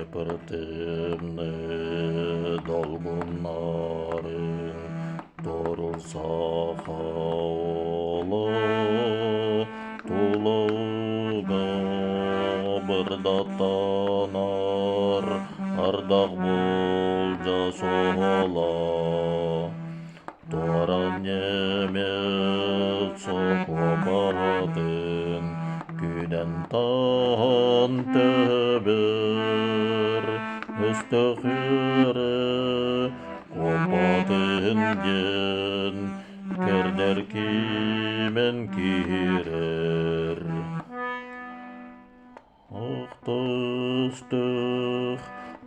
Nefretimni dolgunların doğrulsa havalı tuluga bir datanar ardaq bolca sola Toran yemek sokobatın güden tan teber üstühüre kopatın gen kerder kimen kirer Ahtıstık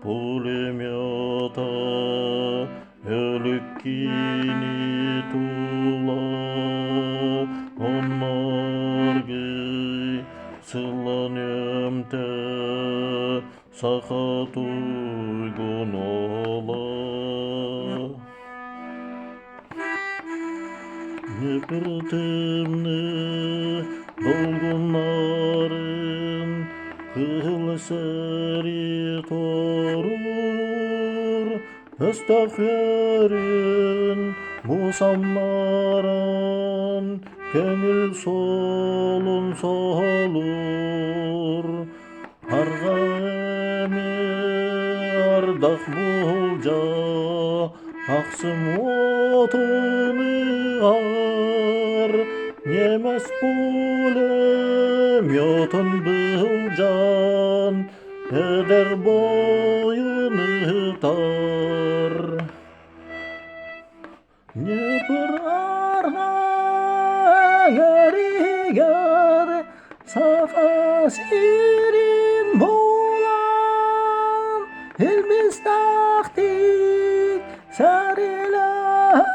pulemyata ölük kini tula onlar gey sılanımte sakat uygun ola Nefretimni dolgunların kıl seri torur Estağfirün musammaran Gönül solun solur Harga emi ardak bulca Aksım otunu ar Yemes bulem yotun bulcan Eder boyunu tar Ne bir arha garigar Safa sirin bulan Elbis taktik seriler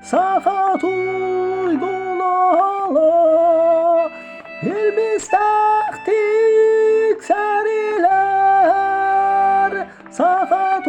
Safat uygun ola Elbis taktik seriler Safat